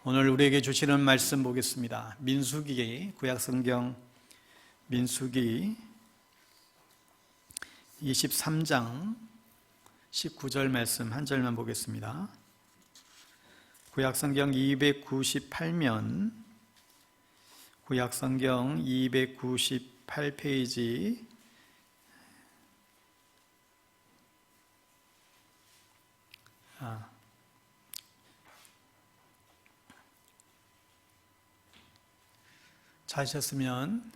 오늘 우리에게 주시는 말씀 보겠습니다. 민수기, 구약성경 민수기 23장 19절 말씀 한 절만 보겠습니다. 구약성경 298면 구약성경 298페이지 찾으셨으면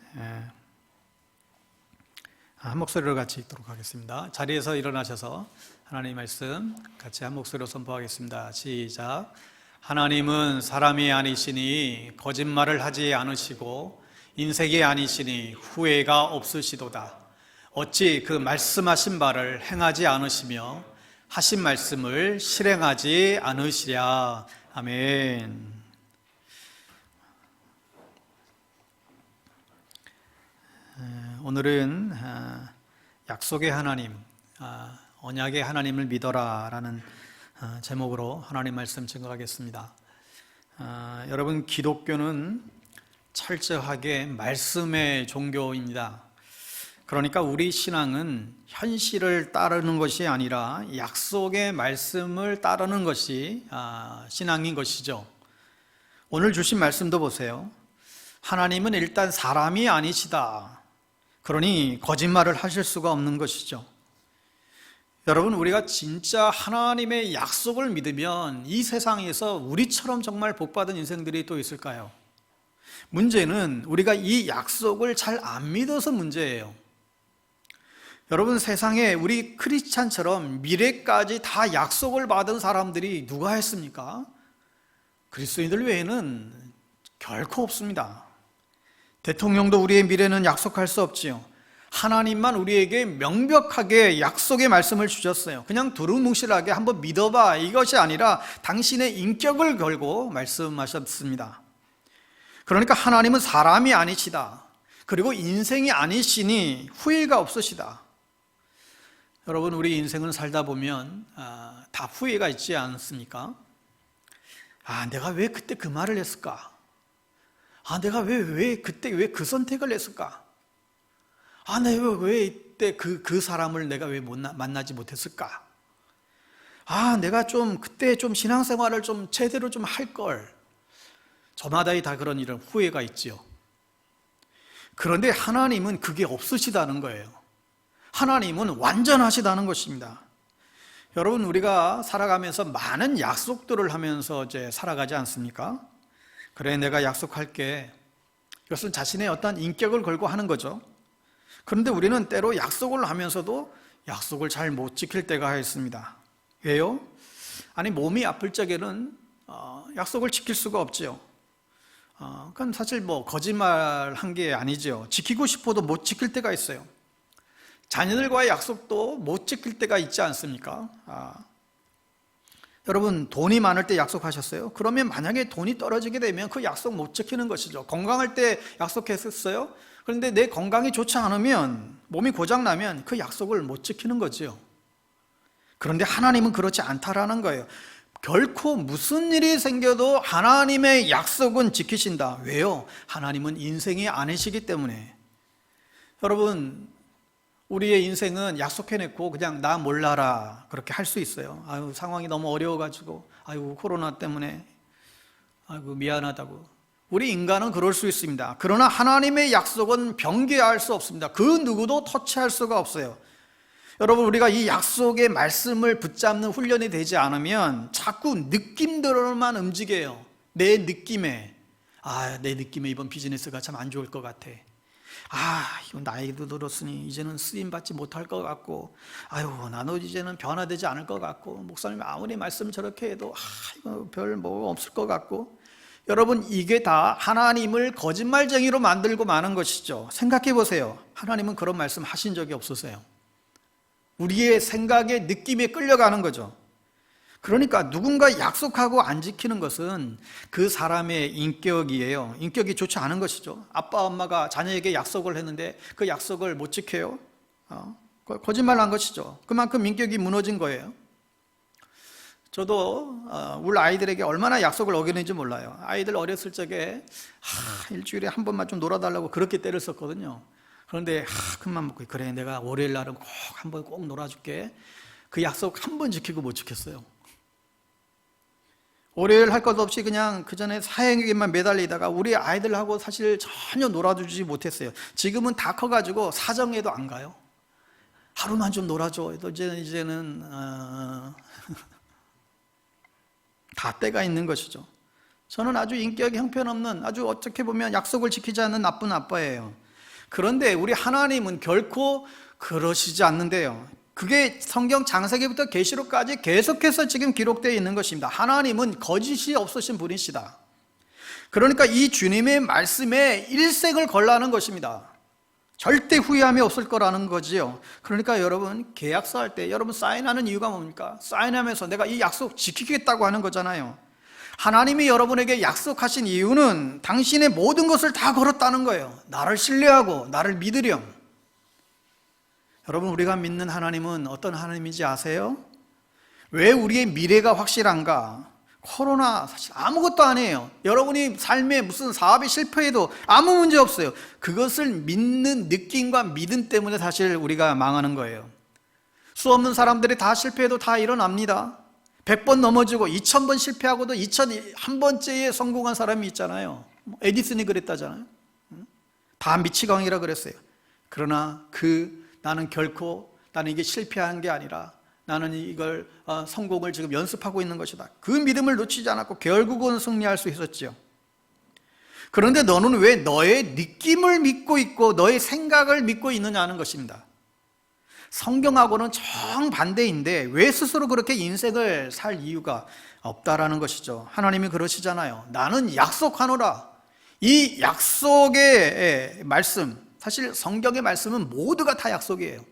한 목소리로 같이 읽도록 하겠습니다. 자리에서 일어나셔서 하나님의 말씀 같이 한 목소리로 선포하겠습니다. 시작. 하나님은 사람이 아니시니 거짓말을 하지 않으시고 인색이 아니시니 후회가 없으시도다. 어찌 그 말씀하신 바를 행하지 않으시며 하신 말씀을 실행하지 않으시랴. 아멘. 오늘은 약속의 하나님, 언약의 하나님을 믿어라 라는 제목으로 하나님 말씀 증거하겠습니다. 여러분, 기독교는 철저하게 말씀의 종교입니다. 그러니까 우리 신앙은 현실을 따르는 것이 아니라 약속의 말씀을 따르는 것이 신앙인 것이죠. 오늘 주신 말씀도 보세요. 하나님은 일단 사람이 아니시다. 그러니 거짓말을 하실 수가 없는 것이죠. 여러분, 우리가 진짜 하나님의 약속을 믿으면 이 세상에서 우리처럼 정말 복받은 인생들이 또 있을까요? 문제는 우리가 이 약속을 잘 안 믿어서 문제예요. 여러분, 세상에 우리 크리스찬처럼 미래까지 다 약속을 받은 사람들이 누가 했습니까? 그리스도인들 외에는 결코 없습니다. 대통령도 우리의 미래는 약속할 수 없지요. 하나님만 우리에게 명백하게 약속의 말씀을 주셨어요. 그냥 두루뭉실하게 한번 믿어봐, 이것이 아니라 당신의 인격을 걸고 말씀하셨습니다. 그러니까 하나님은 사람이 아니시다. 그리고 인생이 아니시니 후회가 없으시다. 여러분, 우리 인생을 살다 보면 다 후회가 있지 않습니까? 내가 왜 그때 그 말을 했을까? 내가 왜 그때 왜 그 선택을 했을까? 내가 왜 이때 그 사람을 내가 왜 만나지 못했을까? 내가 그때 신앙생활을 제대로 할 걸. 저마다 다 그런 이런 후회가 있지요. 그런데 하나님은 그게 없으시다는 거예요. 하나님은 완전하시다는 것입니다. 여러분, 우리가 살아가면서 많은 약속들을 하면서 이제 살아가지 않습니까? 그래, 내가 약속할게. 이것은 자신의 어떤 인격을 걸고 하는 거죠. 그런데 우리는 때로 약속을 하면서도 약속을 잘 못 지킬 때가 있습니다. 왜요? 몸이 아플 적에는 약속을 지킬 수가 없지요. 그건 사실 거짓말 한 게 아니죠. 지키고 싶어도 못 지킬 때가 있어요. 자녀들과의 약속도 못 지킬 때가 있지 않습니까? 여러분, 돈이 많을 때 약속하셨어요? 그러면 만약에 돈이 떨어지게 되면 그 약속 못 지키는 것이죠. 건강할 때 약속했었어요? 그런데 내 건강이 좋지 않으면, 몸이 고장나면 그 약속을 못 지키는 거죠. 그런데 하나님은 그렇지 않다라는 거예요. 결코 무슨 일이 생겨도 하나님의 약속은 지키신다. 왜요? 하나님은 인생이 아니시기 때문에. 여러분, 우리의 인생은 약속해놓고 그냥 나 몰라라 그렇게 할 수 있어요. 상황이 너무 어려워가지고 코로나 때문에 미안하다고. 우리 인간은 그럴 수 있습니다. 그러나 하나님의 약속은 변개할 수 없습니다. 그 누구도 터치할 수가 없어요. 여러분, 우리가 이 약속의 말씀을 붙잡는 훈련이 되지 않으면 자꾸 느낌대로만 움직여요. 내 느낌에 이번 비즈니스가 참 안 좋을 것 같아. 이거 나이도 들었으니 이제는 쓰임받지 못할 것 같고, 나도 이제는 변화되지 않을 것 같고, 목사님이 아무리 말씀 저렇게 해도 이거 별 없을 것 같고. 여러분, 이게 다 하나님을 거짓말쟁이로 만들고 마는 것이죠. 생각해 보세요. 하나님은 그런 말씀 하신 적이 없으세요. 우리의 생각에 느낌에 끌려가는 거죠. 그러니까 누군가 약속하고 안 지키는 것은 그 사람의 인격이에요. 인격이 좋지 않은 것이죠. 아빠, 엄마가 자녀에게 약속을 했는데 그 약속을 못 지켜요. 거짓말 한 것이죠. 그만큼 인격이 무너진 거예요. 저도 우리 아이들에게 얼마나 약속을 어기는지 몰라요. 아이들 어렸을 적에 일주일에 한 번만 좀 놀아달라고 그렇게 때를 썼거든요. 그런데 큰맘 먹고 그래 내가 월요일 날은 꼭 한 번 꼭 놀아줄게. 그 약속 한 번 지키고 못 지켰어요. 월요일 할 것 없이 그냥 그 전에 사행에게만 매달리다가 우리 아이들하고 사실 전혀 놀아주지 못했어요. 지금은 다 커가지고 사정에도 안 가요. 하루만 좀 놀아줘. 이제는 다 때가 있는 것이죠. 저는 아주 인격이 형편없는, 아주 어떻게 보면 약속을 지키지 않는 나쁜 아빠예요. 그런데 우리 하나님은 결코 그러시지 않는데요. 그게 성경 창세기부터 계시록까지 계속해서 지금 기록되어 있는 것입니다. 하나님은 거짓이 없으신 분이시다. 그러니까 이 주님의 말씀에 일생을 걸라는 것입니다. 절대 후회함이 없을 거라는 거지요. 그러니까 여러분 계약서 할 때 여러분 사인하는 이유가 뭡니까? 사인하면서 내가 이 약속 지키겠다고 하는 거잖아요. 하나님이 여러분에게 약속하신 이유는 당신의 모든 것을 다 걸었다는 거예요. 나를 신뢰하고 나를 믿으렴. 여러분 우리가 믿는 하나님은 어떤 하나님인지 아세요? 왜 우리의 미래가 확실한가? 코로나 사실 아무것도 아니에요. 여러분이 삶에 무슨 사업이 실패해도 아무 문제 없어요. 그것을 믿는 느낌과 믿음 때문에 사실 우리가 망하는 거예요. 수 없는 사람들이 다 실패해도 다 일어납니다. 100번 넘어지고 2000번 실패하고도 2001번째에 성공한 사람이 있잖아요. 에디슨이 그랬다잖아요. 다 미치광이라 그랬어요. 그러나 나는 결코 나는 이게 실패한 게 아니라 나는 이걸 성공을 지금 연습하고 있는 것이다. 그 믿음을 놓치지 않았고 결국은 승리할 수 있었죠. 그런데 너는 왜 너의 느낌을 믿고 있고 너의 생각을 믿고 있느냐는 것입니다. 성경하고는 정반대인데 왜 스스로 그렇게 인생을 살 이유가 없다라는 것이죠. 하나님이 그러시잖아요. 나는 약속하노라. 이 약속의 말씀, 사실 성경의 말씀은 모두가 다 약속이에요.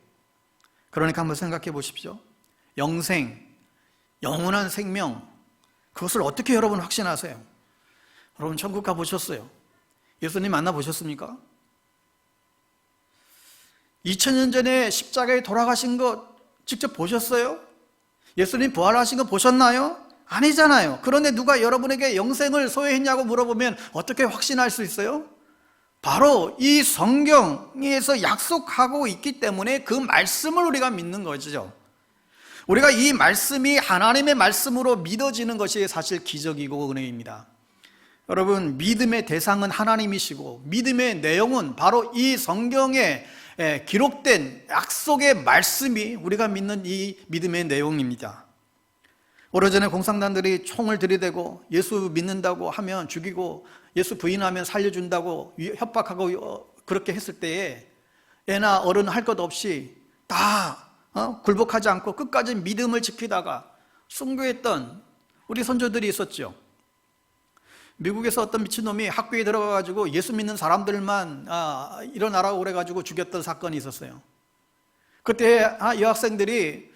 그러니까 한번 생각해 보십시오. 영생, 영원한 생명, 그것을 어떻게 여러분 확신하세요? 여러분 천국 가보셨어요? 예수님 만나보셨습니까? 2000년 전에 십자가에 돌아가신 거 직접 보셨어요? 예수님 부활하신 거 보셨나요? 아니잖아요. 그런데 누가 여러분에게 영생을 소유했냐고 물어보면 어떻게 확신할 수 있어요? 바로 이 성경에서 약속하고 있기 때문에 그 말씀을 우리가 믿는 거죠. 우리가 이 말씀이 하나님의 말씀으로 믿어지는 것이 사실 기적이고 은혜입니다. 여러분 믿음의 대상은 하나님이시고 믿음의 내용은 바로 이 성경에 기록된 약속의 말씀이 우리가 믿는 이 믿음의 내용입니다. 오래전에 공산당들이 총을 들이대고 예수 믿는다고 하면 죽이고 예수 부인하면 살려준다고 협박하고 그렇게 했을 때에 애나 어른 할 것 없이 다 굴복하지 않고 끝까지 믿음을 지키다가 순교했던 우리 선조들이 있었죠. 미국에서 어떤 미친놈이 학교에 들어가가지고 예수 믿는 사람들만 일어나라고 그래가지고 죽였던 사건이 있었어요. 그때 여학생들이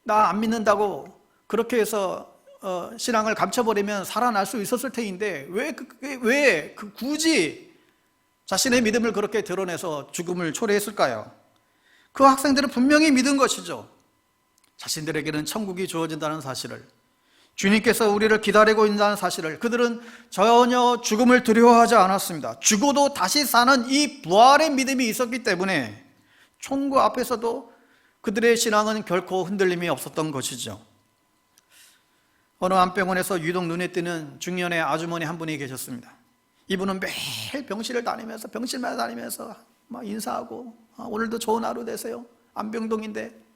나 안 믿는다고 그렇게 해서 신앙을 감춰버리면 살아날 수 있었을 테인데 왜 굳이 자신의 믿음을 그렇게 드러내서 죽음을 초래했을까요? 그 학생들은 분명히 믿은 것이죠. 자신들에게는 천국이 주어진다는 사실을, 주님께서 우리를 기다리고 있다는 사실을. 그들은 전혀 죽음을 두려워하지 않았습니다. 죽어도 다시 사는 이 부활의 믿음이 있었기 때문에 총구 앞에서도 그들의 신앙은 결코 흔들림이 없었던 것이죠. 어느 암병원에서 유독 눈에 띄는 중년의 아주머니 한 분이 계셨습니다. 이분은 매일 병실을 다니면서 병실마다 다니면서 막 인사하고 오늘도 좋은 하루 되세요. 암병동인데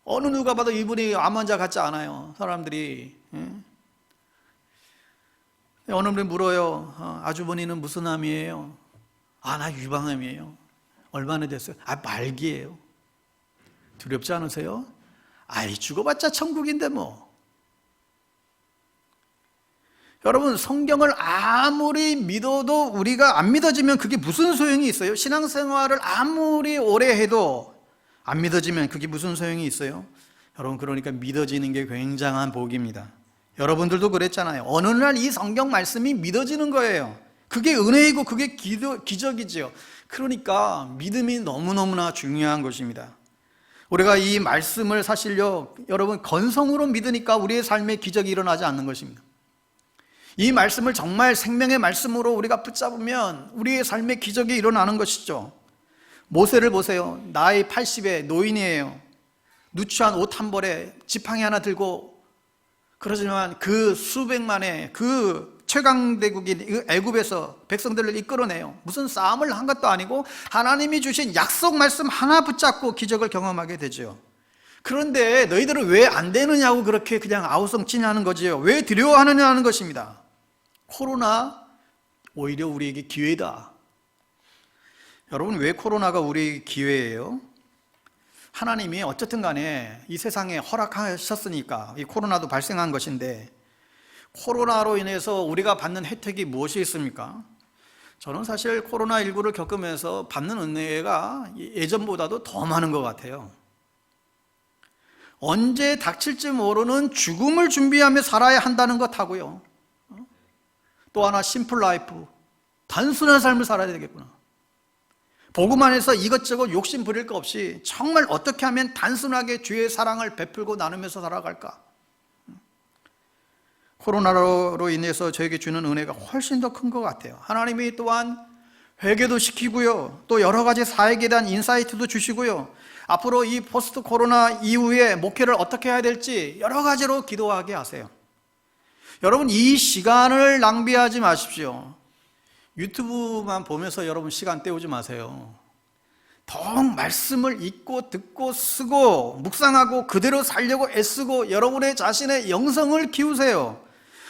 어느 누가 봐도 이분이 암 환자 같지 않아요. 사람들이. 어느 분이 물어요. 아주머니는 무슨 암이에요? 나 유방암이에요. 얼마나 됐어요? 말기예요. 두렵지 않으세요? 죽어봤자 천국인데 뭐. 여러분 성경을 아무리 믿어도 우리가 안 믿어지면 그게 무슨 소용이 있어요? 신앙생활을 아무리 오래 해도 안 믿어지면 그게 무슨 소용이 있어요? 여러분 그러니까 믿어지는 게 굉장한 복입니다. 여러분들도 그랬잖아요. 어느 날 이 성경 말씀이 믿어지는 거예요. 그게 은혜이고 그게 기적이지요. 그러니까 믿음이 너무너무나 중요한 것입니다. 우리가 이 말씀을 사실요, 여러분 건성으로 믿으니까 우리의 삶에 기적이 일어나지 않는 것입니다. 이 말씀을 정말 생명의 말씀으로 우리가 붙잡으면 우리의 삶에 기적이 일어나는 것이죠. 모세를 보세요. 나이 80에 노인이에요. 누추한 옷 한 벌에 지팡이 하나 들고, 그러지만 그 수백만의 그 최강대국인 애굽에서 백성들을 이끌어내요. 무슨 싸움을 한 것도 아니고 하나님이 주신 약속 말씀 하나 붙잡고 기적을 경험하게 되죠. 그런데 너희들은 왜 안 되느냐고 그렇게 그냥 아우성치냐는 거지요. 왜 두려워하느냐는 것입니다. 코로나 오히려 우리에게 기회다. 여러분, 왜 코로나가 우리에게 기회예요? 하나님이 어쨌든 간에 이 세상에 허락하셨으니까 이 코로나도 발생한 것인데, 코로나로 인해서 우리가 받는 혜택이 무엇이 있습니까? 저는 사실 코로나19를 겪으면서 받는 은혜가 예전보다도 더 많은 것 같아요. 언제 닥칠지 모르는 죽음을 준비하며 살아야 한다는 것 하고요, 또 하나 심플 라이프, 단순한 삶을 살아야 되겠구나. 복음 안에서 이것저것 욕심 부릴 거 없이 정말 어떻게 하면 단순하게 주의 사랑을 베풀고 나누면서 살아갈까? 코로나로 인해서 저에게 주는 은혜가 훨씬 더 큰 것 같아요. 하나님이 또한 회개도 시키고요, 또 여러 가지 사역에 대한 인사이트도 주시고요, 앞으로 이 포스트 코로나 이후에 목회를 어떻게 해야 될지 여러 가지로 기도하게 하세요. 여러분, 이 시간을 낭비하지 마십시오. 유튜브만 보면서 여러분 시간 때우지 마세요. 더 말씀을 읽고 듣고 쓰고 묵상하고 그대로 살려고 애쓰고 여러분의 자신의 영성을 키우세요.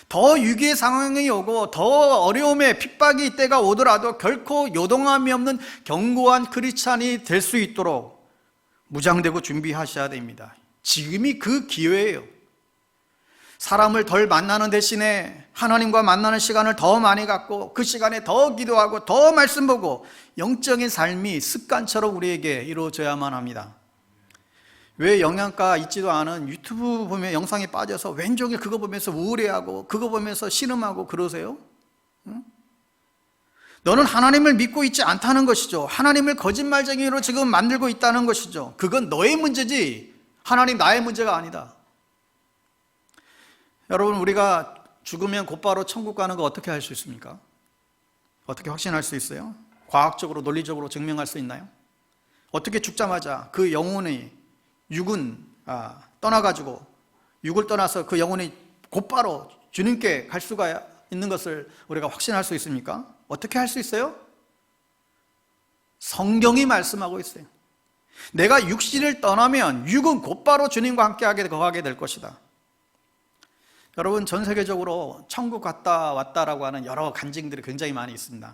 더 위기의 상황이 오고 더 어려움의 핍박이 때가 오더라도 결코 요동함이 없는 견고한 크리스찬이 될 수 있도록 무장되고 준비하셔야 됩니다. 지금이 그 기회예요. 사람을 덜 만나는 대신에 하나님과 만나는 시간을 더 많이 갖고 그 시간에 더 기도하고 더 말씀 보고 영적인 삶이 습관처럼 우리에게 이루어져야만 합니다. 왜 영양가 있지도 않은 유튜브 보면 영상에 빠져서 왼종일 그거 보면서 우울해하고 그거 보면서 신음하고 그러세요? 응? 너는 하나님을 믿고 있지 않다는 것이죠. 하나님을 거짓말쟁이로 지금 만들고 있다는 것이죠. 그건 너의 문제지 하나님 나의 문제가 아니다. 여러분, 우리가 죽으면 곧바로 천국 가는 거 어떻게 할 수 있습니까? 어떻게 확신할 수 있어요? 과학적으로 논리적으로 증명할 수 있나요? 어떻게 죽자마자 그 영혼이 육은 떠나가지고 육을 떠나서 그 영혼이 곧바로 주님께 갈 수가 있는 것을 우리가 확신할 수 있습니까? 어떻게 할 수 있어요? 성경이 말씀하고 있어요. 내가 육신을 떠나면 육은 곧바로 주님과 함께 거하게 될 것이다. 여러분, 전 세계적으로 천국 갔다 왔다라고 하는 여러 간증들이 굉장히 많이 있습니다.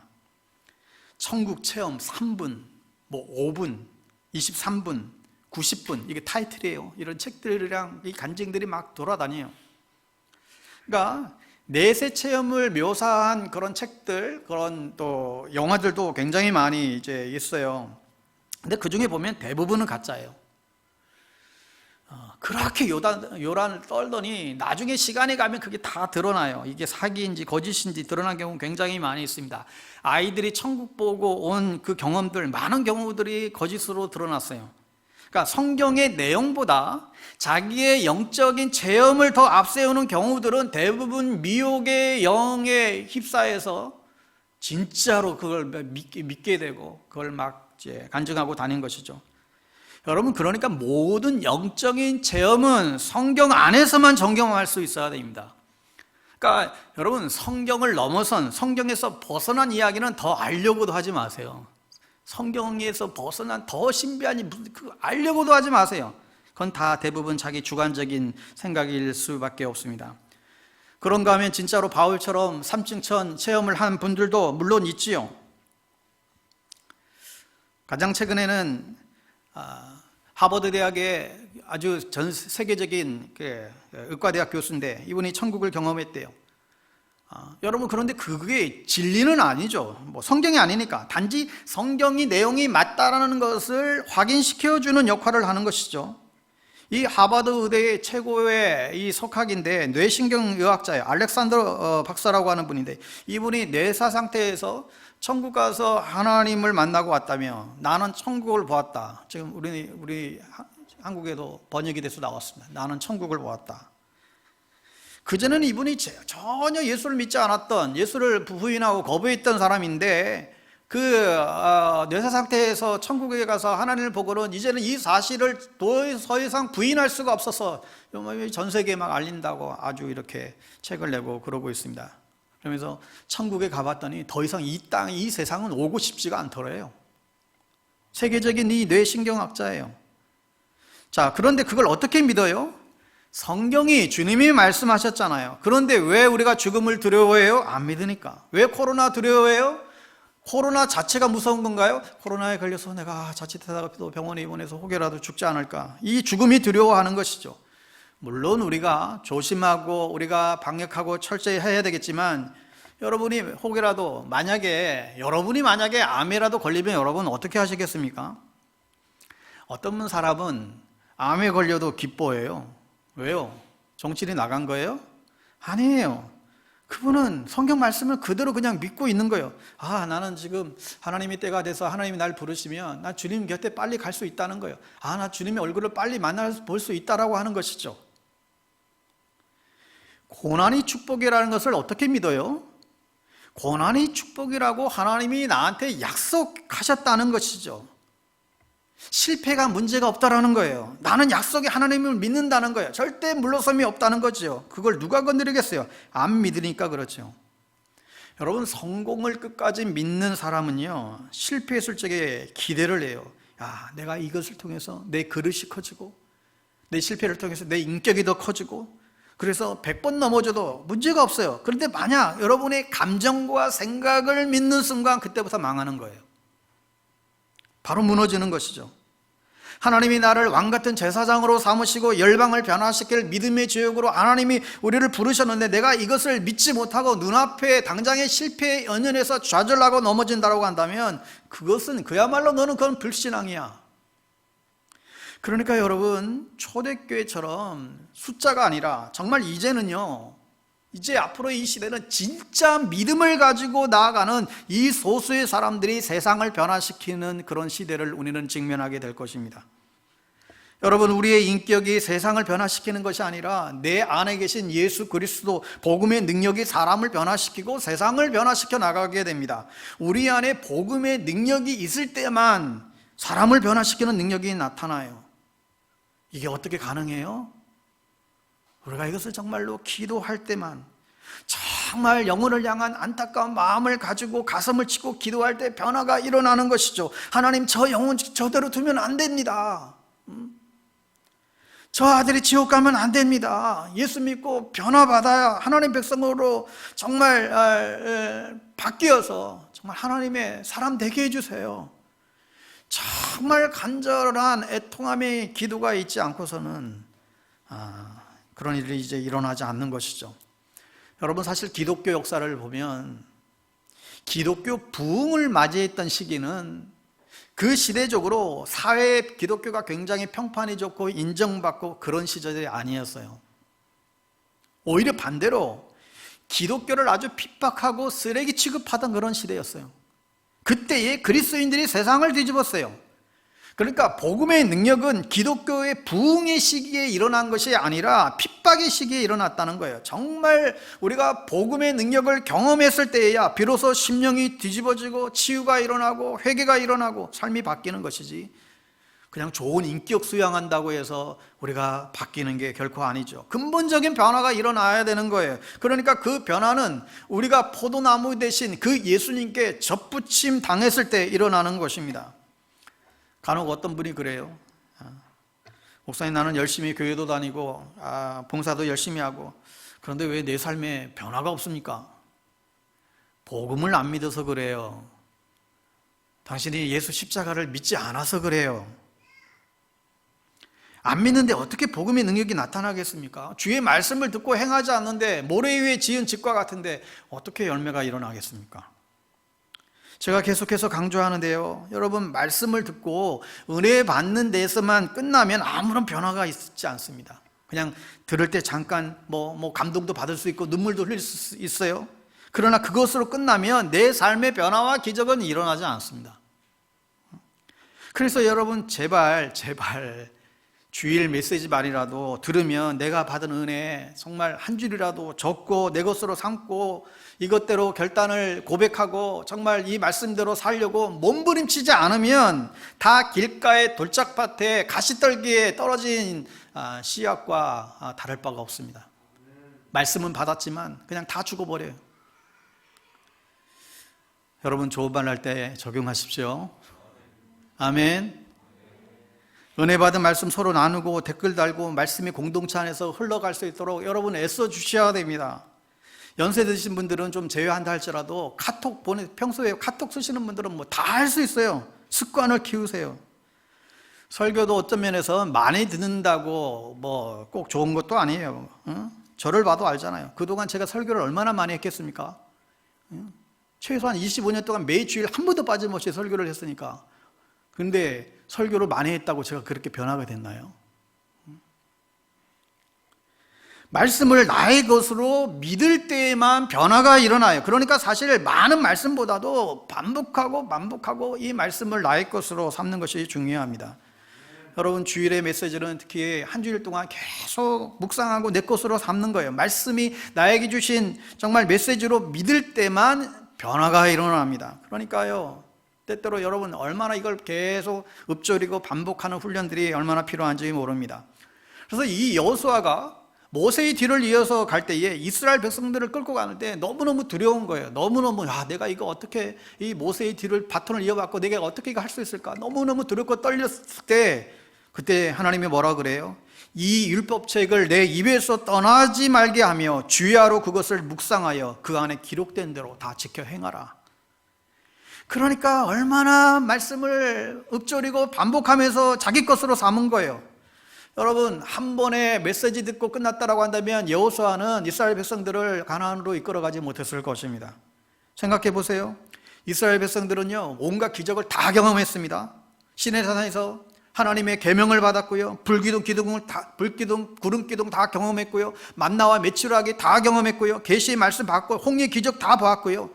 천국 체험 3분, 5분, 23분, 90분, 이게 타이틀이에요. 이런 책들이랑 이 간증들이 막 돌아다녀요. 그러니까 내세 체험을 묘사한 그런 책들, 그런 또 영화들도 굉장히 많이 이제 있어요. 근데 그 중에 보면 대부분은 가짜예요. 그렇게 요란을 떨더니 나중에 시간이 가면 그게 다 드러나요. 이게 사기인지 거짓인지 드러난 경우 굉장히 많이 있습니다. 아이들이 천국 보고 온 그 경험들, 많은 경우들이 거짓으로 드러났어요. 그러니까 성경의 내용보다 자기의 영적인 체험을 더 앞세우는 경우들은 대부분 미혹의 영에 휩싸여서 진짜로 그걸 믿게 되고 그걸 막 이제 간증하고 다닌 것이죠. 여러분, 그러니까 모든 영적인 체험은 성경 안에서만 경험할 수 있어야 됩니다. 그러니까 여러분, 성경을 넘어선, 성경에서 벗어난 이야기는 더 알려고도 하지 마세요. 성경에서 벗어난 더 신비한 알려고도 하지 마세요. 그건 다 대부분 자기 주관적인 생각일 수밖에 없습니다. 그런가 하면 진짜로 바울처럼 삼층천 체험을 한 분들도 물론 있지요. 가장 최근에는 하버드 대학의 아주 전 세계적인 의과대학 교수인데 이분이 천국을 경험했대요. 여러분, 그런데 그게 진리는 아니죠. 성경이 아니니까. 단지 성경이 내용이 맞다라는 것을 확인시켜주는 역할을 하는 것이죠. 이 하버드 의대의 최고의 이 석학인데 뇌신경의학자예요. 알렉산더 박사라고 하는 분인데 이분이 뇌사 상태에서 천국 가서 하나님을 만나고 왔다며 나는 천국을 보았다. 지금 우리 한국에도 번역이 돼서 나왔습니다. 나는 천국을 보았다. 그전에는 이분이 전혀 예수를 믿지 않았던, 예수를 부인하고 거부했던 사람인데 그 뇌사 상태에서 천국에 가서 하나님을 보고는 이제는 이 사실을 더 이상 부인할 수가 없어서 전 세계에 막 알린다고 아주 이렇게 책을 내고 그러고 있습니다. 그러면서 천국에 가봤더니 더 이상 이 땅, 이 세상은 오고 싶지가 않더래요. 세계적인 이 뇌신경학자예요. 자, 그런데 그걸 어떻게 믿어요? 성경이, 주님이 말씀하셨잖아요. 그런데 왜 우리가 죽음을 두려워해요? 안 믿으니까. 왜 코로나 두려워해요? 코로나 자체가 무서운 건가요? 코로나에 걸려서 내가 자칫하다가 또 병원에 입원해서 혹여라도 죽지 않을까, 이 죽음이 두려워하는 것이죠. 물론 우리가 조심하고 우리가 방역하고 철저히 해야 되겠지만, 여러분이 혹여라도 여러분이 만약에 암에라도 걸리면 여러분 어떻게 하시겠습니까? 어떤 사람은 암에 걸려도 기뻐해요. 왜요? 정신이 나간 거예요? 아니에요. 그분은 성경 말씀을 그대로 그냥 믿고 있는 거예요. 나는 지금 하나님이 때가 돼서 하나님이 날 부르시면 나 주님 곁에 빨리 갈 수 있다는 거예요. 나 주님의 얼굴을 빨리 볼 수 있다라고 하는 것이죠. 고난이 축복이라는 것을 어떻게 믿어요? 고난이 축복이라고 하나님이 나한테 약속하셨다는 것이죠. 실패가 문제가 없다라는 거예요. 나는 약속의 하나님을 믿는다는 거예요. 절대 물러섬이 없다는 거죠. 그걸 누가 건드리겠어요? 안 믿으니까 그렇죠. 여러분, 성공을 끝까지 믿는 사람은요, 실패했을 적에 기대를 해요. 내가 이것을 통해서 내 그릇이 커지고, 내 실패를 통해서 내 인격이 더 커지고, 그래서 100번 넘어져도 문제가 없어요. 그런데 만약 여러분의 감정과 생각을 믿는 순간, 그때부터 망하는 거예요. 바로 무너지는 것이죠. 하나님이 나를 왕같은 제사장으로 삼으시고 열방을 변화시킬 믿음의 지역으로 하나님이 우리를 부르셨는데, 내가 이것을 믿지 못하고 눈앞에 당장의 실패에 연연해서 좌절하고 넘어진다고 한다면 그것은 그야말로 그건 불신앙이야. 그러니까 여러분, 초대교회처럼 숫자가 아니라 정말 이제 앞으로 이 시대는 진짜 믿음을 가지고 나아가는 이 소수의 사람들이 세상을 변화시키는 그런 시대를 우리는 직면하게 될 것입니다. 여러분, 우리의 인격이 세상을 변화시키는 것이 아니라 내 안에 계신 예수 그리스도 복음의 능력이 사람을 변화시키고 세상을 변화시켜 나가게 됩니다. 우리 안에 복음의 능력이 있을 때만 사람을 변화시키는 능력이 나타나요. 이게 어떻게 가능해요? 우리가 이것을 정말로 기도할 때만, 정말 영혼을 향한 안타까운 마음을 가지고 가슴을 치고 기도할 때 변화가 일어나는 것이죠. 하나님, 저 영혼 저대로 두면 안 됩니다. 저 아들이 지옥 가면 안 됩니다. 예수 믿고 변화받아야 하나님 백성으로 정말 바뀌어서 정말 하나님의 사람 되게 해주세요. 정말 간절한 애통함의 기도가 있지 않고서는 그런 일이 이제 일어나지 않는 것이죠. 여러분, 사실 기독교 역사를 보면 기독교 부흥을 맞이했던 시기는 그 시대적으로 사회에 기독교가 굉장히 평판이 좋고 인정받고 그런 시절이 아니었어요. 오히려 반대로 기독교를 아주 핍박하고 쓰레기 취급하던 그런 시대였어요. 그때에 그리스도인들이 세상을 뒤집었어요. 그러니까 복음의 능력은 기독교의 부흥의 시기에 일어난 것이 아니라 핍박의 시기에 일어났다는 거예요. 정말 우리가 복음의 능력을 경험했을 때에야 비로소 심령이 뒤집어지고 치유가 일어나고 회개가 일어나고 삶이 바뀌는 것이지, 그냥 좋은 인격 수양한다고 해서 우리가 바뀌는 게 결코 아니죠. 근본적인 변화가 일어나야 되는 거예요. 그러니까 그 변화는 우리가 포도나무 대신 그 예수님께 접붙임 당했을 때 일어나는 것입니다. 간혹 어떤 분이 그래요. 목사님, 나는 열심히 교회도 다니고 봉사도 열심히 하고, 그런데 왜 내 삶에 변화가 없습니까? 복음을 안 믿어서 그래요. 당신이 예수 십자가를 믿지 않아서 그래요. 안 믿는데 어떻게 복음의 능력이 나타나겠습니까? 주의 말씀을 듣고 행하지 않는데 모래 위에 지은 집과 같은데 어떻게 열매가 일어나겠습니까? 제가 계속해서 강조하는데요, 여러분, 말씀을 듣고 은혜 받는 데서만 끝나면 아무런 변화가 있지 않습니다. 그냥 들을 때 잠깐 감동도 받을 수 있고 눈물도 흘릴 수 있어요. 그러나 그것으로 끝나면 내 삶의 변화와 기적은 일어나지 않습니다. 그래서 여러분, 제발 주일 메시지만이라도 들으면 내가 받은 은혜 정말 한 줄이라도 적고 내 것으로 삼고 이것대로 결단을 고백하고 정말 이 말씀대로 살려고 몸부림치지 않으면 다 길가의 돌짝밭에 가시떨기에 떨어진 씨앗과 다를 바가 없습니다. 말씀은 받았지만 그냥 다 죽어버려요. 여러분 좋은 말 할 때 적용하십시오. 아멘. 은혜 받은 말씀 서로 나누고 댓글 달고 말씀이 공동체 안에서 흘러갈 수 있도록 여러분 애써 주셔야 됩니다. 연세 드신 분들은 좀 제외한다 할지라도 평소에 카톡 쓰시는 분들은 뭐 다 할 수 있어요. 습관을 키우세요. 설교도 어떤 면에서 많이 듣는다고 뭐 꼭 좋은 것도 아니에요. 저를 봐도 알잖아요. 그동안 제가 설교를 얼마나 많이 했겠습니까? 최소한 25년 동안 매일 주일 한 번도 빠짐없이 설교를 했으니까. 그런데 설교를 많이 했다고 제가 그렇게 변화가 됐나요? 말씀을 나의 것으로 믿을 때에만 변화가 일어나요. 그러니까 사실 많은 말씀보다도 반복하고 이 말씀을 나의 것으로 삼는 것이 중요합니다. 여러분 주일의 메시지는 특히 한 주일 동안 계속 묵상하고 내 것으로 삼는 거예요. 말씀이 나에게 주신 정말 메시지로 믿을 때만 변화가 일어납니다. 그러니까요, 때때로 여러분 얼마나 이걸 계속 읊조리고 반복하는 훈련들이 얼마나 필요한지 모릅니다. 그래서 이 여호수아가 모세의 뒤를 이어서 갈 때에 이스라엘 백성들을 끌고 가는데 너무너무 두려운 거예요. 너무너무 내가 이거 어떻게 이 모세의 뒤를 바톤을 이어받고 내가 어떻게 이거 할 수 있을까? 너무너무 두렵고 떨렸을 때 그때 하나님이 뭐라 그래요? 이 율법책을 내 입에서 떠나지 말게 하며 주야로 그것을 묵상하여 그 안에 기록된 대로 다 지켜 행하라. 그러니까 얼마나 말씀을 읊조리고 반복하면서 자기 것으로 삼은 거예요. 여러분 한 번에 메시지 듣고 끝났다라고 한다면 여호수아는 이스라엘 백성들을 가나안으로 이끌어가지 못했을 것입니다. 생각해 보세요. 이스라엘 백성들은요 온갖 기적을 다 경험했습니다. 시내산에서 하나님의 계명을 받았고요, 불기둥, 구름 기둥 다 경험했고요, 만나와 메추라기 다 경험했고요, 계시의 말씀 받고 홍해 기적 다 보았고요.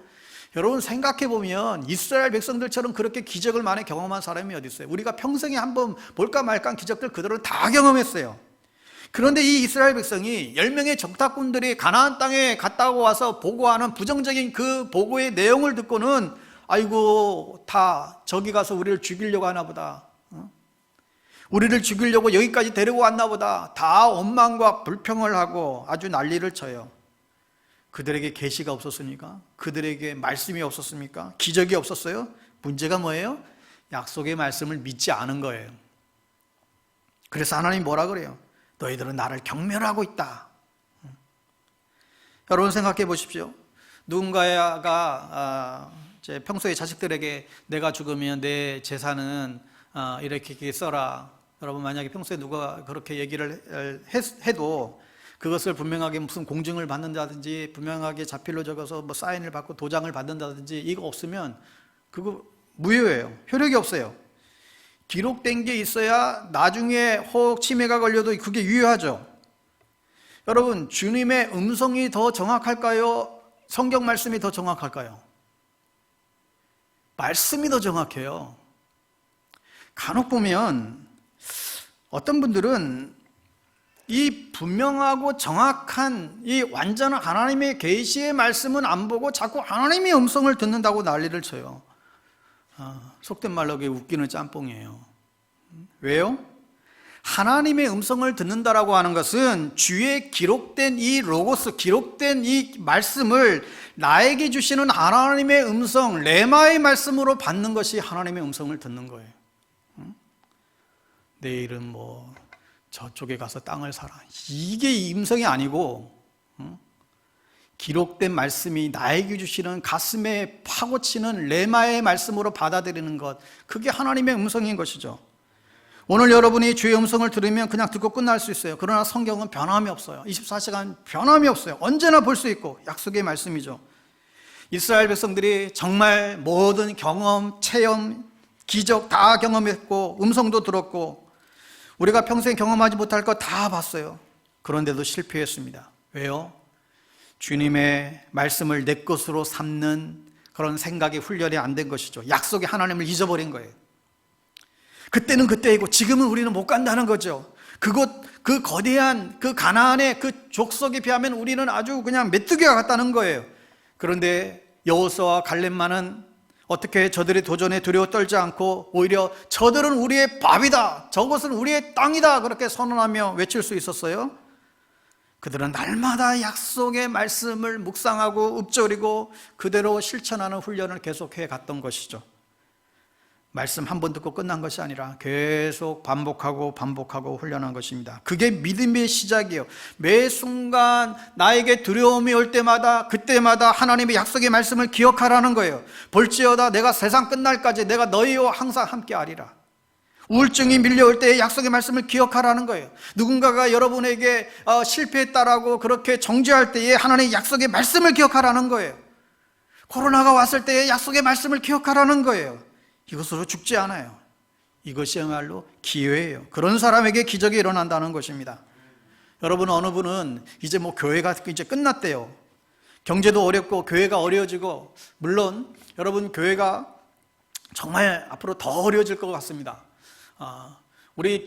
여러분 생각해 보면 이스라엘 백성들처럼 그렇게 기적을 많이 경험한 사람이 어디 있어요? 우리가 평생에 한번 볼까 말까 한 기적들 그들은 다 경험했어요. 그런데 이 이스라엘 백성이 10명의 정탐꾼들이 가나안 땅에 갔다 와서 보고하는 부정적인 그 보고의 내용을 듣고는 아이고 다 저기 가서 우리를 죽이려고 하나 보다, 우리를 죽이려고 여기까지 데리고 왔나 보다, 다 원망과 불평을 하고 아주 난리를 쳐요. 그들에게 계시가 없었습니까? 그들에게 말씀이 없었습니까? 기적이 없었어요? 문제가 뭐예요? 약속의 말씀을 믿지 않은 거예요. 그래서 하나님 뭐라 그래요? 너희들은 나를 경멸하고 있다. 여러분 생각해 보십시오. 누군가가 평소에 자식들에게 내가 죽으면 내 재산은 이렇게 써라. 여러분 만약에 평소에 누가 그렇게 얘기를 해도 그것을 분명하게 무슨 공증을 받는다든지 분명하게 자필로 적어서 뭐 사인을 받고 도장을 받는다든지 이거 없으면 그거 무효예요. 효력이 없어요. 기록된 게 있어야 나중에 혹 치매가 걸려도 그게 유효하죠. 여러분 주님의 음성이 더 정확할까요? 성경 말씀이 더 정확할까요? 말씀이 더 정확해요. 간혹 보면 어떤 분들은 이 분명하고 정확한 이 완전한 하나님의 계시의 말씀은 안 보고 자꾸 하나님의 음성을 듣는다고 난리를 쳐요. 속된 말로 그게 웃기는 짬뽕이에요. 왜요? 하나님의 음성을 듣는다라고 하는 것은 주의 기록된 이 로고스, 기록된 이 말씀을 나에게 주시는 하나님의 음성, 레마의 말씀으로 받는 것이 하나님의 음성을 듣는 거예요. 내일은 뭐 저쪽에 가서 땅을 사라, 이게 음성이 아니고 기록된 말씀이 나에게 주시는 가슴에 파고치는 레마의 말씀으로 받아들이는 것, 그게 하나님의 음성인 것이죠. 오늘 여러분이 주의 음성을 들으면 그냥 듣고 끝날 수 있어요. 그러나 성경은 변함이 없어요. 24시간 변함이 없어요. 언제나 볼 수 있고 약속의 말씀이죠. 이스라엘 백성들이 정말 모든 경험, 체험, 기적 다 경험했고 음성도 들었고 우리가 평생 경험하지 못할 것 다 봤어요. 그런데도 실패했습니다. 왜요? 주님의 말씀을 내 것으로 삼는 그런 생각이 훈련이 안 된 것이죠. 약속의 하나님을 잊어버린 거예요. 그때는 그때이고 지금은 우리는 못 간다는 거죠. 그 거대한 그 가나안의 그 족속에 비하면 우리는 아주 그냥 메뚜기와 같다는 거예요. 그런데 여호수아와 갈렙만은 어떻게 저들의 도전에 두려워 떨지 않고 오히려 저들은 우리의 밥이다, 저것은 우리의 땅이다 그렇게 선언하며 외칠 수 있었어요? 그들은 날마다 약속의 말씀을 묵상하고 읊조리고 그대로 실천하는 훈련을 계속해 갔던 것이죠. 말씀 한 번 듣고 끝난 것이 아니라 계속 반복하고 훈련한 것입니다. 그게 믿음의 시작이에요. 매 순간 나에게 두려움이 올 때마다 그때마다 하나님의 약속의 말씀을 기억하라는 거예요. 볼지어다 내가 세상 끝날까지 내가 너희와 항상 함께하리라. 우울증이 밀려올 때 약속의 말씀을 기억하라는 거예요. 누군가가 여러분에게 실패했다라고 그렇게 정죄할 때에 하나님의 약속의 말씀을 기억하라는 거예요. 코로나가 왔을 때에 약속의 말씀을 기억하라는 거예요. 이것으로 죽지 않아요. 이것이야말로 기회예요. 그런 사람에게 기적이 일어난다는 것입니다. 여러분, 어느 분은 이제 교회가 이제 끝났대요. 경제도 어렵고 교회가 어려워지고, 물론 여러분 교회가 정말 앞으로 더 어려워질 것 같습니다.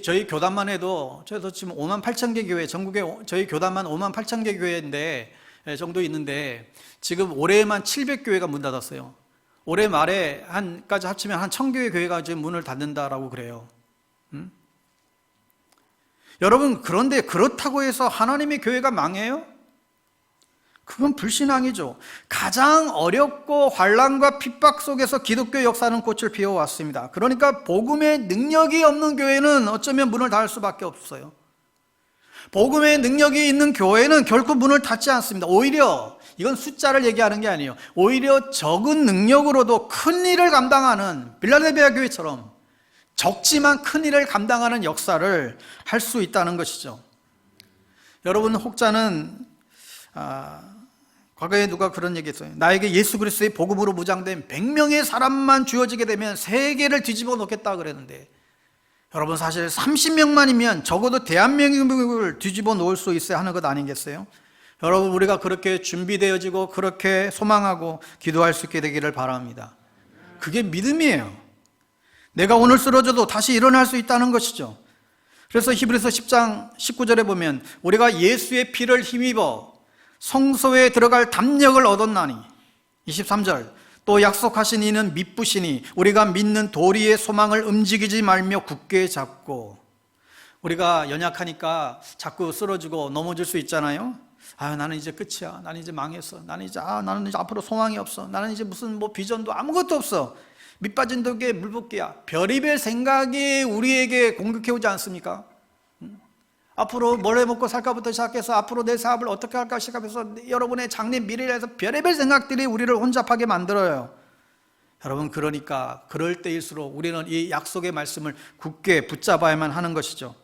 저희 교단만 해도 저희도 지금 5만 8천 개 교회, 전국에 저희 교단만 5만 8천 개 교회인데 정도 있는데 지금 올해만 700교회가 문 닫았어요. 올해 말에 까지 합치면 한 1000교회 교회가 지금 문을 닫는다라고 그래요. 여러분, 그런데 그렇다고 해서 하나님의 교회가 망해요? 그건 불신앙이죠. 가장 어렵고 환난과 핍박 속에서 기독교 역사는 꽃을 피워왔습니다. 그러니까 복음의 능력이 없는 교회는 어쩌면 문을 닫을 수밖에 없어요. 복음의 능력이 있는 교회는 결코 문을 닫지 않습니다. 오히려 이건 숫자를 얘기하는 게 아니에요. 오히려 적은 능력으로도 큰 일을 감당하는 빌라델비아 교회처럼 적지만 큰 일을 감당하는 역사를 할 수 있다는 것이죠. 여러분, 혹자는 과거에 누가 그런 얘기 했어요. 나에게 예수 그리스도의 복음으로 무장된 100명의 사람만 주어지게 되면 세계를 뒤집어 놓겠다 그랬는데, 여러분, 사실 30명만이면 적어도 대한민국을 뒤집어 놓을 수 있어야 하는 것 아니겠어요? 여러분, 우리가 그렇게 준비되어지고 그렇게 소망하고 기도할 수 있게 되기를 바랍니다. 그게 믿음이에요. 내가 오늘 쓰러져도 다시 일어날 수 있다는 것이죠. 그래서 히브리서 10장 19절에 보면 우리가 예수의 피를 힘입어 성소에 들어갈 담력을 얻었나니, 23절, 또 약속하신 이는 미쁘시니 우리가 믿는 도리의 소망을 움직이지 말며 굳게 잡고. 우리가 연약하니까 자꾸 쓰러지고 넘어질 수 있잖아요. 나는 이제 끝이야, 나는 이제 망했어, 나는 이제 앞으로 소망이 없어, 나는 이제 무슨 비전도 아무것도 없어, 밑빠진 독에 물붓기야. 별의별 생각이 우리에게 공격해 오지 않습니까? 앞으로 뭘 해먹고 살까부터 시작해서 앞으로 내 사업을 어떻게 할까 시작해서 여러분의 장래 미래에 대해서 별의별 생각들이 우리를 혼잡하게 만들어요. 여러분, 그러니까 그럴 때일수록 우리는 이 약속의 말씀을 굳게 붙잡아야만 하는 것이죠.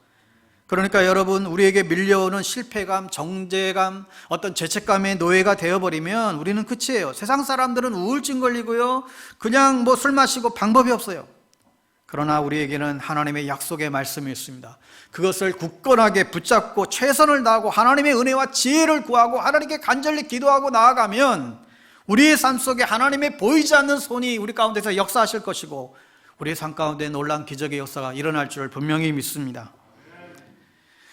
그러니까 여러분, 우리에게 밀려오는 실패감, 정죄감, 어떤 죄책감의 노예가 되어버리면 우리는 끝이에요. 세상 사람들은 우울증 걸리고요, 그냥 술 마시고 방법이 없어요. 그러나 우리에게는 하나님의 약속의 말씀이 있습니다. 그것을 굳건하게 붙잡고 최선을 다하고 하나님의 은혜와 지혜를 구하고 하나님께 간절히 기도하고 나아가면 우리의 삶 속에 하나님의 보이지 않는 손이 우리 가운데서 역사하실 것이고 우리의 삶 가운데 놀라운 기적의 역사가 일어날 줄 분명히 믿습니다.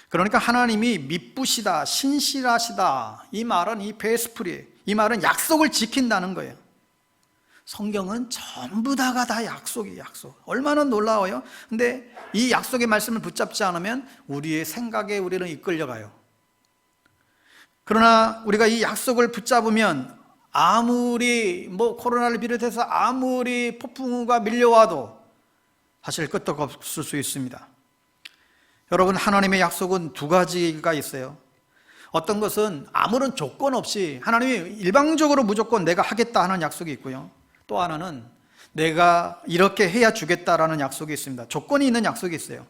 그러니까 하나님이 미쁘시다, 신실하시다, 이 말은 이 베스프리, 이 말은 약속을 지킨다는 거예요. 성경은 전부 다가 다 약속이에요. 약속. 얼마나 놀라워요. 근데 이 약속의 말씀을 붙잡지 않으면 우리의 생각에 우리는 이끌려가요. 그러나 우리가 이 약속을 붙잡으면 아무리 코로나를 비롯해서 아무리 폭풍우가 밀려와도 사실 끄떡없을 수 있습니다. 여러분, 하나님의 약속은 두 가지가 있어요. 어떤 것은 아무런 조건 없이 하나님이 일방적으로 무조건 내가 하겠다 하는 약속이 있고요, 또 하나는 내가 이렇게 해야 주겠다라는 약속이 있습니다. 조건이 있는 약속이 있어요.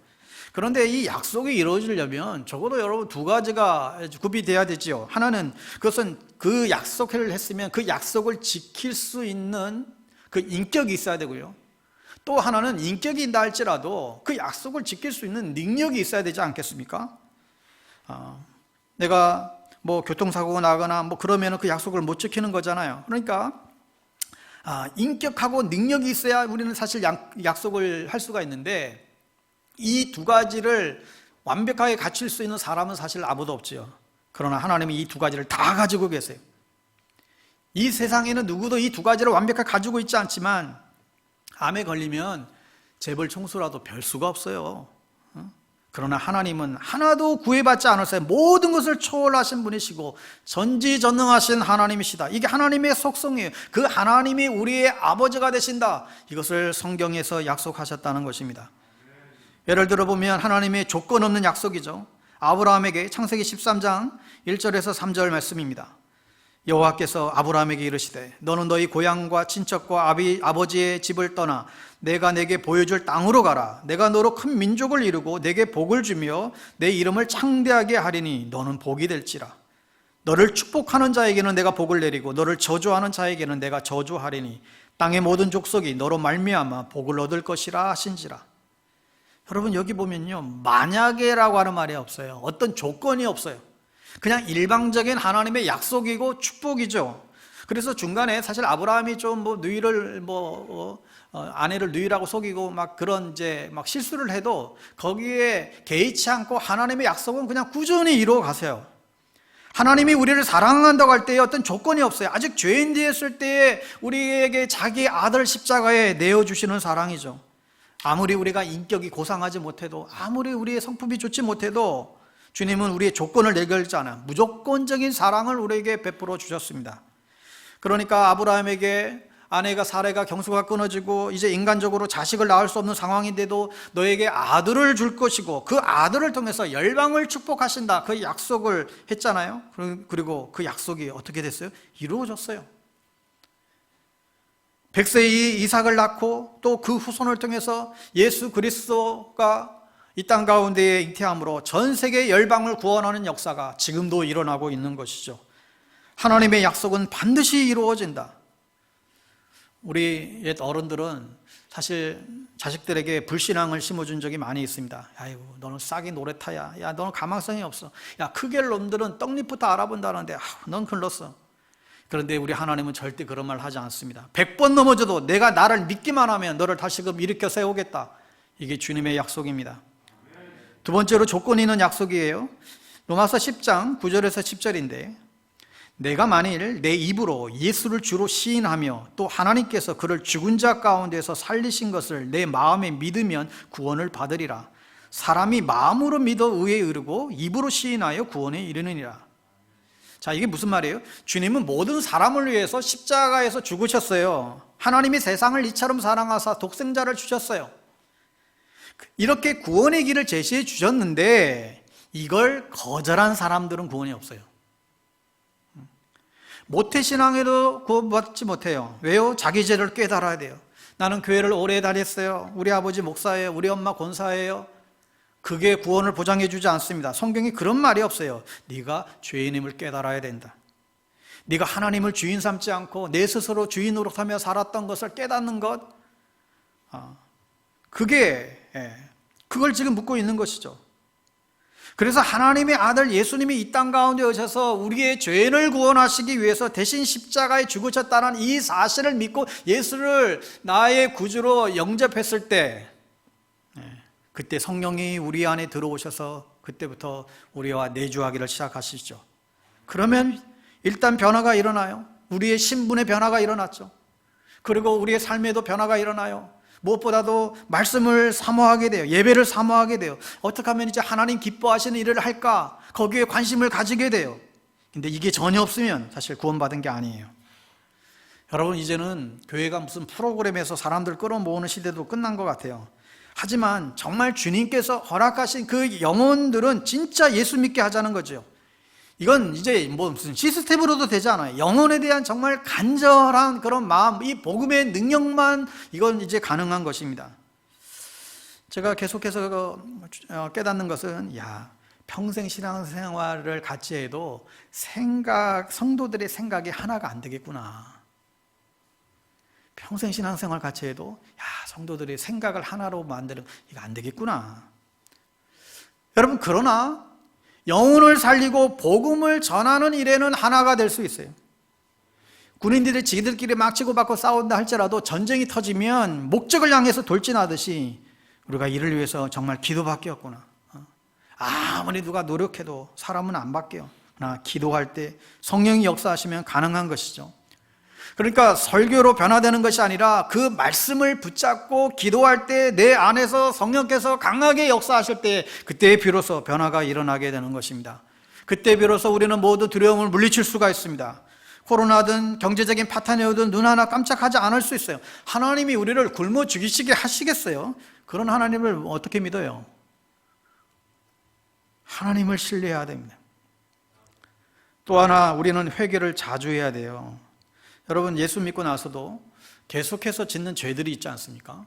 그런데 이 약속이 이루어지려면 적어도 여러분 두 가지가 구비돼야 되지요. 하나는 그것은 그 약속을 했으면 그 약속을 지킬 수 있는 그 인격이 있어야 되고요, 또 하나는 인격이 있다 할지라도 그 약속을 지킬 수 있는 능력이 있어야 되지 않겠습니까? 내가 교통사고가 나거나 그러면 그 약속을 못 지키는 거잖아요. 그러니까 인격하고 능력이 있어야 우리는 사실 약속을 할 수가 있는데 이 두 가지를 완벽하게 갖출 수 있는 사람은 사실 아무도 없지요. 그러나 하나님이 이 두 가지를 다 가지고 계세요. 이 세상에는 누구도 이 두 가지를 완벽하게 가지고 있지 않지만 암에 걸리면 재벌 총수라도 별 수가 없어요. 그러나 하나님은 하나도 구애받지 않으세요. 모든 것을 초월하신 분이시고 전지전능하신 하나님이시다. 이게 하나님의 속성이에요. 그 하나님이 우리의 아버지가 되신다. 이것을 성경에서 약속하셨다는 것입니다. 예를 들어 보면 하나님의 조건 없는 약속이죠. 아브라함에게 창세기 13장 1절에서 3절 말씀입니다. 여호와께서 아브라함에게 이르시되 너는 너희 고향과 친척과 아버지의 집을 떠나 내가 내게 보여줄 땅으로 가라. 내가 너로 큰 민족을 이루고 내게 복을 주며 내 이름을 창대하게 하리니 너는 복이 될지라. 너를 축복하는 자에게는 내가 복을 내리고 너를 저주하는 자에게는 내가 저주하리니 땅의 모든 족속이 너로 말미암아 복을 얻을 것이라 하신지라. 여러분 여기 보면요, 만약에라고 하는 말이 없어요. 어떤 조건이 없어요. 그냥 일방적인 하나님의 약속이고 축복이죠. 그래서 중간에 사실 아브라함이 좀 누이를 아내를 누이라고 속이고 막 그런 이제 막 실수를 해도 거기에 개의치 않고 하나님의 약속은 그냥 꾸준히 이루어 가세요. 하나님이 우리를 사랑한다고 할 때에 어떤 조건이 없어요. 아직 죄인 되었을 때에 우리에게 자기 아들 십자가에 내어주시는 사랑이죠. 아무리 우리가 인격이 고상하지 못해도, 아무리 우리의 성품이 좋지 못해도 주님은 우리의 조건을 내걸지 않아 무조건적인 사랑을 우리에게 베풀어 주셨습니다. 그러니까 아브라함에게 아내가 사레가 경수가 끊어지고 이제 인간적으로 자식을 낳을 수 없는 상황인데도 너에게 아들을 줄 것이고 그 아들을 통해서 열방을 축복하신다, 그 약속을 했잖아요. 그리고 그 약속이 어떻게 됐어요? 이루어졌어요. 100세의 이삭을 낳고 또 그 후손을 통해서 예수 그리스도가 이 땅 가운데에 잉태함으로 전 세계 열방을 구원하는 역사가 지금도 일어나고 있는 것이죠. 하나님의 약속은 반드시 이루어진다. 우리 옛 어른들은 사실 자식들에게 불신앙을 심어준 적이 많이 있습니다. 아이고 너는 싹이 노래타야. 야 너는 가망성이 없어. 야 크겔 놈들은 떡잎부터 알아본다는데 넌 글렀어. 그런데 우리 하나님은 절대 그런 말 하지 않습니다. 100번 넘어져도 내가 나를 믿기만 하면 너를 다시금 일으켜 세우겠다. 이게 주님의 약속입니다. 두 번째로 조건이 있는 약속이에요. 로마서 10장 9절에서 10절인데 내가 만일 내 입으로 예수를 주로 시인하며 또 하나님께서 그를 죽은 자 가운데서 살리신 것을 내 마음에 믿으면 구원을 받으리라. 사람이 마음으로 믿어 의에 이르고 입으로 시인하여 구원에 이르느니라. 자, 이게 무슨 말이에요? 주님은 모든 사람을 위해서 십자가에서 죽으셨어요. 하나님이 세상을 이처럼 사랑하사 독생자를 주셨어요. 이렇게 구원의 길을 제시해 주셨는데 이걸 거절한 사람들은 구원이 없어요. 모태신앙에도 구원받지 못해요. 왜요? 자기 죄를 깨달아야 돼요. 나는 교회를 오래 다녔어요. 우리 아버지 목사예요. 우리 엄마 권사예요. 그게 구원을 보장해 주지 않습니다. 성경에 그런 말이 없어요. 네가 죄인임을 깨달아야 된다. 네가 하나님을 주인 삼지 않고 내 스스로 주인 노릇하며 살았던 것을 깨닫는 것, 그걸 지금 묻고 있는 것이죠. 그래서 하나님의 아들 예수님이 이 땅 가운데 오셔서 우리의 죄를 구원하시기 위해서 대신 십자가에 죽으셨다는 이 사실을 믿고 예수를 나의 구주로 영접했을 때, 그때 성령이 우리 안에 들어오셔서 그때부터 우리와 내주하기를 시작하시죠. 그러면 일단 변화가 일어나요. 우리의 신분의 변화가 일어났죠. 그리고 우리의 삶에도 변화가 일어나요. 무엇보다도 말씀을 사모하게 돼요. 예배를 사모하게 돼요. 어떻게 하면 이제 하나님 기뻐하시는 일을 할까? 거기에 관심을 가지게 돼요. 근데 이게 전혀 없으면 사실 구원받은 게 아니에요. 여러분, 이제는 교회가 무슨 프로그램에서 사람들 끌어모으는 시대도 끝난 것 같아요. 하지만 정말 주님께서 허락하신 그 영혼들은 진짜 예수 믿게 하자는 거죠. 이건 이제 무슨 시스템으로도 되지 않아요. 영혼에 대한 정말 간절한 그런 마음, 이 복음의 능력만 이건 이제 가능한 것입니다. 제가 계속해서 깨닫는 것은 평생 신앙생활을 같이 해도 성도들의 생각이 하나가 안 되겠구나. 평생 신앙생활 같이 해도 성도들의 생각을 하나로 만드는 이거 안 되겠구나. 여러분, 그러나 영혼을 살리고 복음을 전하는 일에는 하나가 될 수 있어요. 군인들이 지들끼리 막 치고받고 싸운다 할지라도 전쟁이 터지면 목적을 향해서 돌진하듯이 우리가 이를 위해서 정말 기도밖에 없구나. 아무리 누가 노력해도 사람은 안 바뀌어요. 그러나 기도할 때 성령이 역사하시면 가능한 것이죠. 그러니까 설교로 변화되는 것이 아니라 그 말씀을 붙잡고 기도할 때 내 안에서 성령께서 강하게 역사하실 때 그때 비로소 변화가 일어나게 되는 것입니다. 그때 비로소 우리는 모두 두려움을 물리칠 수가 있습니다. 코로나든 경제적인 파탄이 오든 눈 하나 깜짝하지 않을 수 있어요. 하나님이 우리를 굶어 죽이시게 하시겠어요? 그런 하나님을 어떻게 믿어요? 하나님을 신뢰해야 됩니다. 또 하나 우리는 회개를 자주 해야 돼요. 여러분, 예수 믿고 나서도 계속해서 짓는 죄들이 있지 않습니까?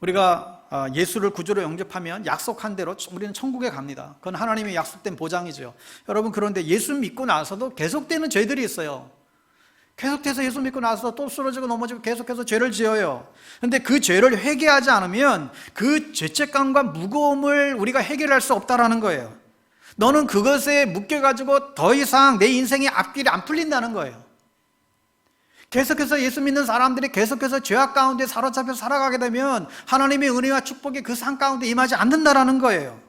우리가 예수를 구주로 영접하면 약속한 대로 우리는 천국에 갑니다. 그건 하나님의 약속된 보장이죠. 여러분, 그런데 예수 믿고 나서도 계속되는 죄들이 있어요. 계속해서 예수 믿고 나서 또 쓰러지고 넘어지고 계속해서 죄를 지어요. 그런데 그 죄를 회개하지 않으면 그 죄책감과 무거움을 우리가 해결할 수 없다라는 거예요. 너는 그것에 묶여가지고 더 이상 내 인생의 앞길이 안 풀린다는 거예요. 계속해서 예수 믿는 사람들이 계속해서 죄악 가운데 사로잡혀 살아가게 되면 하나님의 은혜와 축복이 그 삶 가운데 임하지 않는다라는 거예요.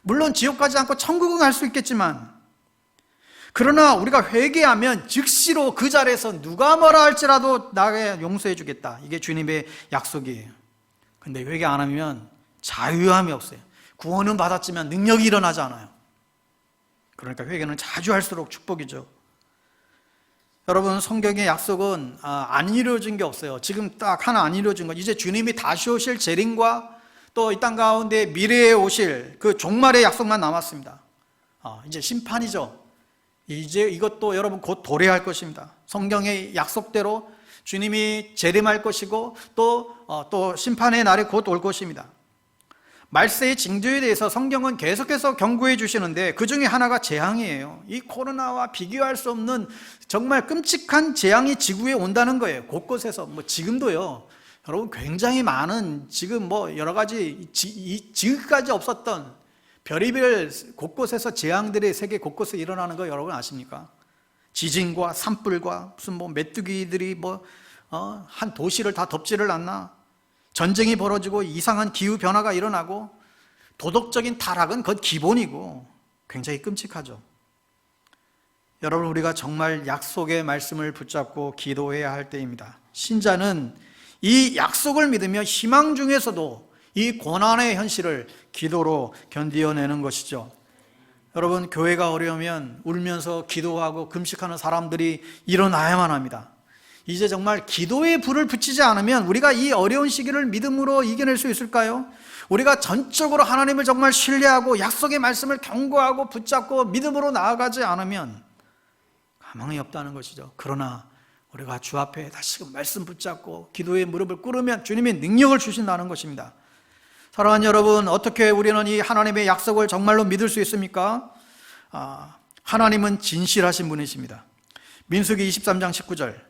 물론 지옥 가지 않고 천국은 갈 수 있겠지만, 그러나 우리가 회개하면 즉시로 그 자리에서 누가 뭐라 할지라도 나에게 용서해 주겠다. 이게 주님의 약속이에요. 근데 회개 안 하면 자유함이 없어요. 구원은 받았지만 능력이 일어나지 않아요. 그러니까 회개는 자주 할수록 축복이죠. 여러분, 성경의 약속은 안 이루어진 게 없어요. 지금 딱 하나 안 이루어진 거, 이제 주님이 다시 오실 재림과 또 이 땅 가운데 미래에 오실 그 종말의 약속만 남았습니다. 이제 심판이죠. 이제 이것도 여러분 곧 도래할 것입니다. 성경의 약속대로 주님이 재림할 것이고 또 심판의 날이 곧 올 것입니다. 말세의 징조에 대해서 성경은 계속해서 경고해 주시는데 그 중에 하나가 재앙이에요. 이 코로나와 비교할 수 없는 정말 끔찍한 재앙이 지구에 온다는 거예요. 곳곳에서 지금도요. 여러분, 굉장히 많은 지금 여러 가지 지금까지 없었던 별의별 곳곳에서 재앙들이 세계 곳곳에 일어나는 거 여러분 아십니까? 지진과 산불과 무슨 메뚜기들이 한 도시를 다 덮지를 않나? 전쟁이 벌어지고 이상한 기후 변화가 일어나고 도덕적인 타락은 그건 기본이고 굉장히 끔찍하죠. 여러분, 우리가 정말 약속의 말씀을 붙잡고 기도해야 할 때입니다. 신자는 이 약속을 믿으며 희망 중에서도 이 고난의 현실을 기도로 견디어내는 것이죠. 여러분, 교회가 어려우면 울면서 기도하고 금식하는 사람들이 일어나야만 합니다. 이제 정말 기도의 불을 붙이지 않으면 우리가 이 어려운 시기를 믿음으로 이겨낼 수 있을까요? 우리가 전적으로 하나님을 정말 신뢰하고 약속의 말씀을 경고하고 붙잡고 믿음으로 나아가지 않으면 가망이 없다는 것이죠. 그러나 우리가 주 앞에 다시금 말씀 붙잡고 기도의 무릎을 꿇으면 주님이 능력을 주신다는 것입니다. 사랑하는 여러분, 어떻게 우리는 이 하나님의 약속을 정말로 믿을 수 있습니까? 하나님은 진실하신 분이십니다. 민수기 23장 19절,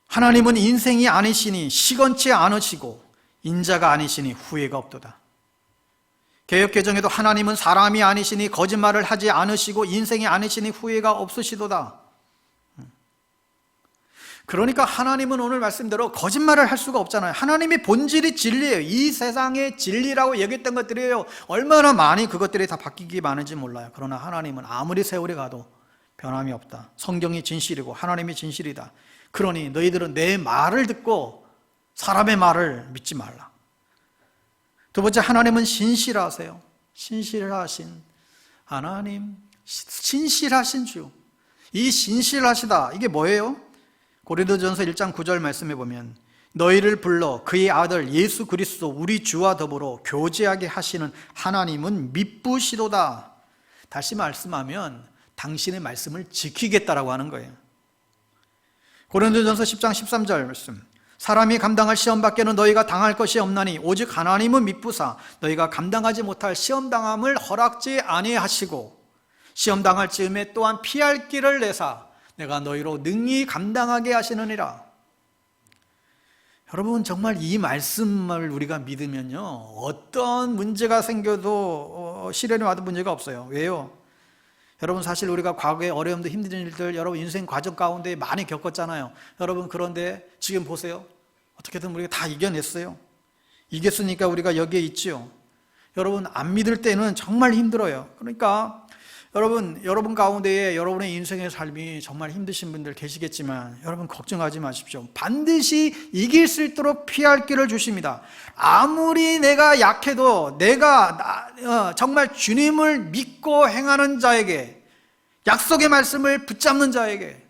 하나님은 인생이 아니시니 시건치 않으시고 인자가 아니시니 후회가 없도다. 개역개정에도 하나님은 사람이 아니시니 거짓말을 하지 않으시고 인생이 아니시니 후회가 없으시도다. 그러니까 하나님은 오늘 말씀대로 거짓말을 할 수가 없잖아요. 하나님의 본질이 진리예요. 이 세상의 진리라고 여겼던 것들이에요. 얼마나 많이 그것들이 다 바뀌기 많은지 몰라요. 그러나 하나님은 아무리 세월이 가도 변함이 없다. 성경이 진실이고 하나님이 진실이다. 그러니 너희들은 내 말을 듣고 사람의 말을 믿지 말라. 두 번째, 하나님은 신실하세요. 신실하신 하나님, 신실하신 주. 이 신실하시다, 이게 뭐예요? 고린도전서 1장 9절 말씀해 보면 너희를 불러 그의 아들 예수 그리스도 우리 주와 더불어 교제하게 하시는 하나님은 미쁘시도다. 다시 말씀하면 당신의 말씀을 지키겠다라고 하는 거예요. 고린도전서 10장 13절 말씀, 사람이 감당할 시험 밖에는 너희가 당할 것이 없나니 오직 하나님은 미쁘사 너희가 감당하지 못할 시험당함을 허락지 아니하시고 시험당할 즈음에 또한 피할 길을 내사 내가 너희로 능히 감당하게 하시느니라. 여러분, 정말 이 말씀을 우리가 믿으면요, 어떤 문제가 생겨도 시련을 받은 문제가 없어요. 왜요? 여러분, 사실 우리가 과거에 어려움도 힘든 일들 여러분 인생 과정 가운데 많이 겪었잖아요. 여러분, 그런데 지금 보세요. 어떻게든 우리가 다 이겨냈어요. 이겼으니까 우리가 여기에 있지요. 여러분, 안 믿을 때는 정말 힘들어요. 그러니까 여러분 가운데에 여러분의 인생의 삶이 정말 힘드신 분들 계시겠지만 여러분 걱정하지 마십시오. 반드시 이길 수 있도록 피할 길을 주십니다. 아무리 내가 약해도 내가 정말 주님을 믿고 행하는 자에게, 약속의 말씀을 붙잡는 자에게,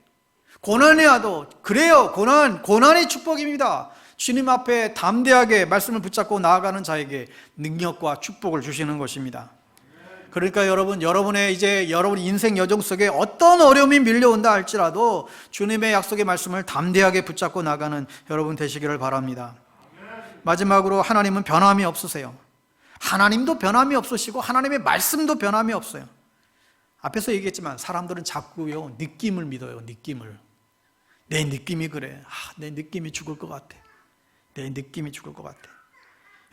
고난이 와도, 그래요, 고난이 축복입니다. 주님 앞에 담대하게 말씀을 붙잡고 나아가는 자에게 능력과 축복을 주시는 것입니다. 그러니까 여러분의 여러분 인생 여정 속에 어떤 어려움이 밀려온다 할지라도 주님의 약속의 말씀을 담대하게 붙잡고 나가는 여러분 되시기를 바랍니다. 마지막으로, 하나님은 변함이 없으세요. 하나님도 변함이 없으시고 하나님의 말씀도 변함이 없어요. 앞에서 얘기했지만 사람들은 자꾸요 느낌을 믿어요. 내 느낌이 그래. 내 느낌이 죽을 것 같아.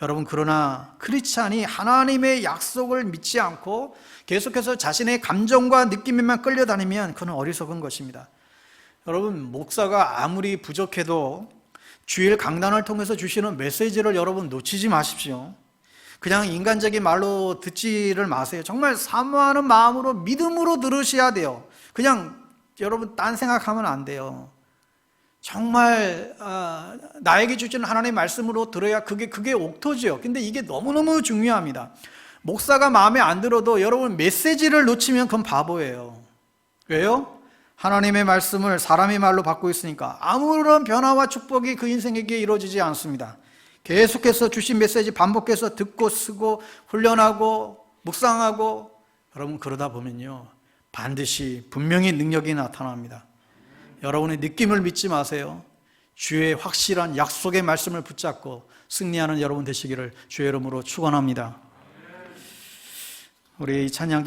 여러분, 그러나 크리스찬이 하나님의 약속을 믿지 않고 계속해서 자신의 감정과 느낌에만 끌려다니면 그는 어리석은 것입니다. 여러분, 목사가 아무리 부족해도 주일 강단을 통해서 주시는 메시지를 여러분 놓치지 마십시오. 그냥 인간적인 말로 듣지를 마세요. 정말 사모하는 마음으로, 믿음으로 들으셔야 돼요. 그냥 여러분 딴 생각하면 안 돼요. 정말 나에게 주시는 하나님의 말씀으로 들어야 그게 옥토죠. 근데 이게 너무너무 중요합니다. 목사가 마음에 안 들어도 여러분 메시지를 놓치면 그건 바보예요. 왜요? 하나님의 말씀을 사람의 말로 받고 있으니까 아무런 변화와 축복이 그 인생에게 이루어지지 않습니다. 계속해서 주신 메시지 반복해서 듣고 쓰고 훈련하고 묵상하고, 여러분 그러다 보면요 반드시 분명히 능력이 나타납니다. 여러분의 느낌을 믿지 마세요. 주의 확실한 약속의 말씀을 붙잡고 승리하는 여러분 되시기를 주의 이름으로 축원합니다. 우리 찬양들이